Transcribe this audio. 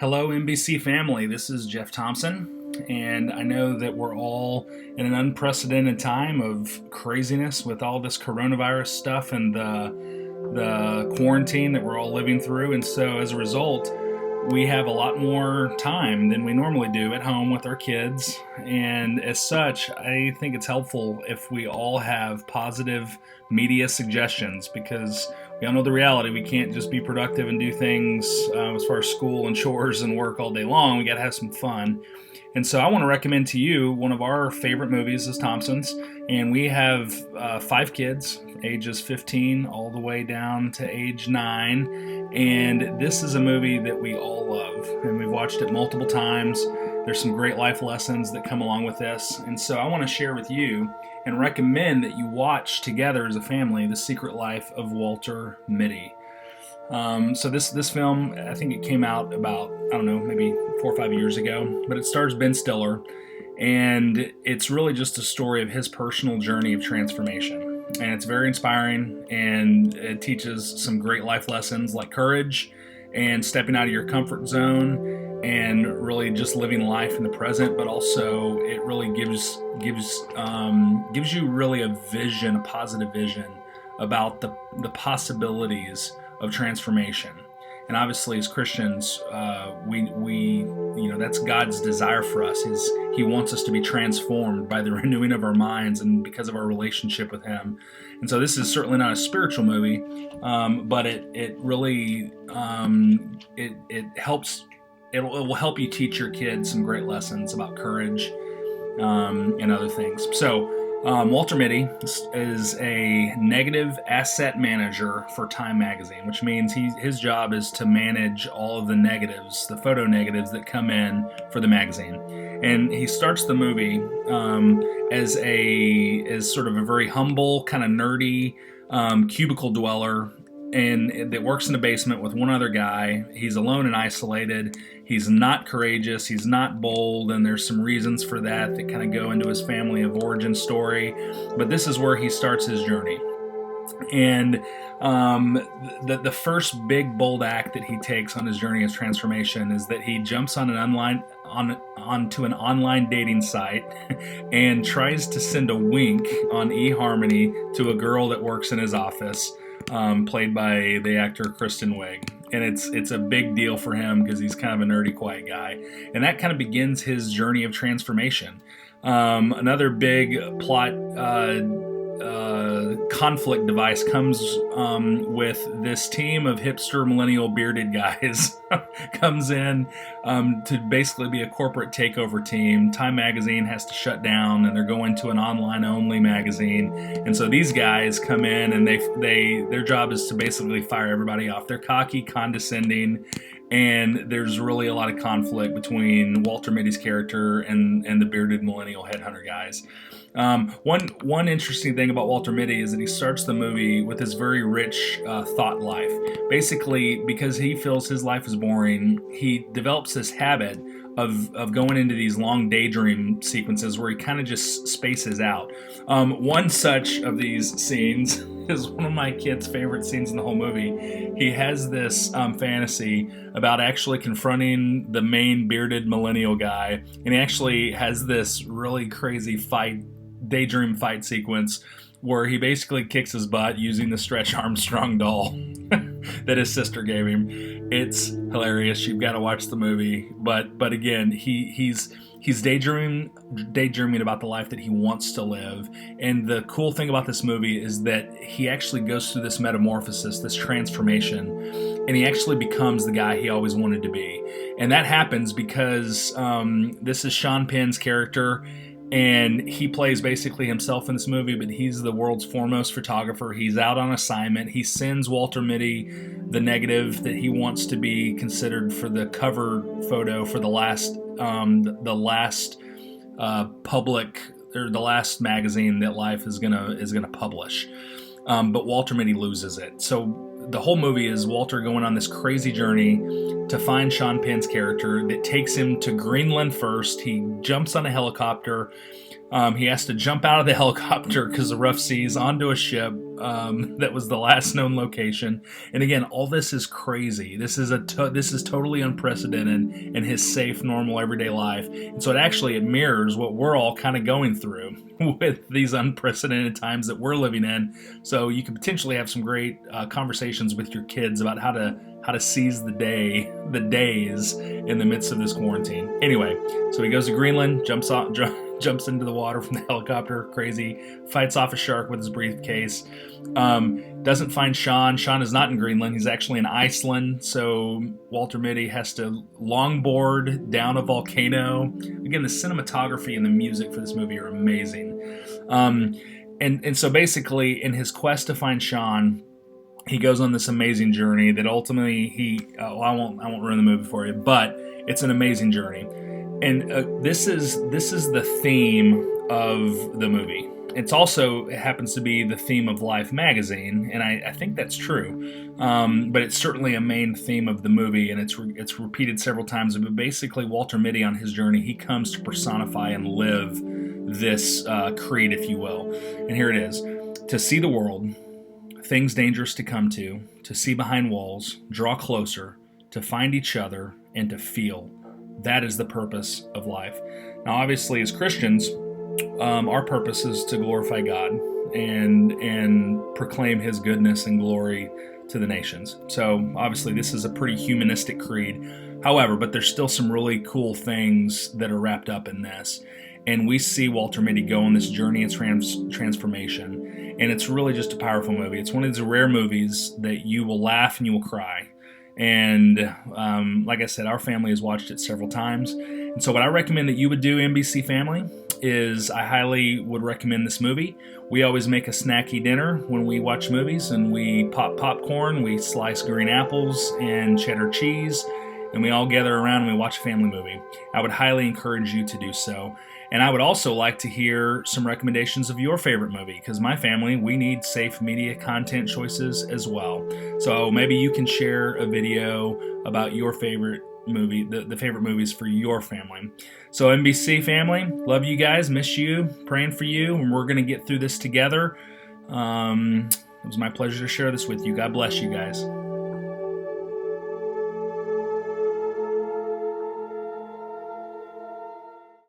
Hello, NBC family. This is Jeff Thompson, and I know that we're all in an unprecedented time of craziness with all this coronavirus stuff and the quarantine that we're all living through. And so, as a result, we have a lot more time than we normally do at home with our kids. And as such, I think it's helpful if we all have positive media suggestions, because we all know the reality. We can't just be productive and do things as far as school and chores and work all day long. We got to have some fun. And so I want to recommend to you one of our favorite movies is Thompson's. And we have 5 kids, ages 15 all the way down to age 9. And this is a movie that we all love. And we've watched it multiple times. There's some great life lessons that come along with this. And so I want to share with you and recommend that you watch together as a family The Secret Life of Walter Mitty. So this film, I think it came out about, maybe 4 or 5 years ago, but it stars Ben Stiller, and it's really just a story of his personal journey of transformation. And it's very inspiring, and it teaches some great life lessons like courage and stepping out of your comfort zone and really just living life in the present, but also it really gives you really a vision, a positive vision about the possibilities of transformation. And obviously, as Christians, we that's God's desire for us. He wants us to be transformed by the renewing of our minds and because of our relationship with Him. And so, this is certainly not a spiritual movie, but it really it helps. It will help you teach your kids some great lessons about courage and other things. So, Walter Mitty is a negative asset manager for Time magazine, which means his job is to manage all of the negatives, the photo negatives that come in for the magazine. And he starts the movie as sort of a very humble, kind of nerdy cubicle dweller, and that works in the basement with one other guy. He's alone and isolated. He's not courageous. He's not bold, and there's some reasons for that kind of go into his family of origin story. But this is where he starts his journey. And the first big bold act that he takes on his journey of transformation is that he jumps on onto an online dating site and tries to send a wink on eHarmony to a girl that works in his office, played by the actor Kristen Wiig. And it's a big deal for him because he's kind of a nerdy, quiet guy. And that kind of begins his journey of transformation. Another big plot conflict device comes with this team of hipster millennial bearded guys comes in to basically be a corporate takeover team. Time magazine has to shut down, and they're going to an online only magazine. And so these guys come in, and their job is to basically fire everybody off. They're cocky, condescending, and there's really a lot of conflict between Walter Mitty's character and the bearded millennial headhunter guys. One interesting thing about Walter Mitty is that he starts the movie with his very rich thought life. Basically, because he feels his life is boring, he develops this habit of going into these long daydream sequences where he kind of just spaces out. One such of these scenes is one of my kids' favorite scenes in the whole movie. He has this fantasy about actually confronting the main bearded millennial guy, and he actually has this really crazy daydream fight sequence where he basically kicks his butt using the Stretch Armstrong doll that his sister gave him. It's hilarious. You've got to watch the movie. But again, he's daydreaming about the life that he wants to live. And the cool thing about this movie is that he actually goes through this metamorphosis, this transformation, and he actually becomes the guy he always wanted to be. And that happens because this is Sean Penn's character, and he plays basically himself in this movie, but he's the world's foremost photographer. He's out on assignment. He sends Walter Mitty the negative that he wants to be considered for the cover photo for the last public, or the last magazine that Life is gonna publish. But Walter Mitty loses it. So the whole movie is Walter going on this crazy journey to find Sean Penn's character that takes him to Greenland first. He jumps on a helicopter He has to jump out of the helicopter because of rough seas onto a ship that was the last known location. And again, all this is crazy. This is this is totally unprecedented in his safe, normal, everyday life. And so it mirrors what we're all kind of going through with these unprecedented times that we're living in. So you could potentially have some great conversations with your kids about how to seize the days in the midst of this quarantine. Anyway, so he goes to Greenland, jumps into the water from the helicopter, crazy, fights off a shark with his briefcase, doesn't find Sean. Sean is not in Greenland. He's actually in Iceland. So Walter Mitty has to longboard down a volcano. Again, the cinematography and the music for this movie are amazing. And so basically, in his quest to find Sean, he goes on this amazing journey that ultimately I won't ruin the movie for you, but it's an amazing journey. And this is the theme of the movie. It happens to be the theme of Life magazine, and I think that's true. But it's certainly a main theme of the movie, and it's repeated several times. But basically, Walter Mitty on his journey, he comes to personify and live this creed, if you will. And here it is: to see the world, things dangerous to come to see behind walls, draw closer, to find each other, and to feel. That is the purpose of life. Now, obviously, as Christians, our purpose is to glorify God and proclaim His goodness and glory to the nations. So, obviously, this is a pretty humanistic creed. However, but there's still some really cool things that are wrapped up in this. And we see Walter Mitty go on this journey of transformation. And it's really just a powerful movie. It's one of these rare movies that you will laugh and you will cry. And like I said, our family has watched it several times. And so what I recommend that you would do, NBC family, is I highly would recommend this movie. We always make a snacky dinner when we watch movies, and we pop popcorn, we slice green apples and cheddar cheese, and we all gather around and we watch a family movie. I would highly encourage you to do so. And I would also like to hear some recommendations of your favorite movie, because my family, we need safe media content choices as well. So maybe you can share a video about your favorite movie, the favorite movies for your family. So NBC family, love you guys, miss you, praying for you, and we're going to get through this together. It was my pleasure to share this with you. God bless you guys.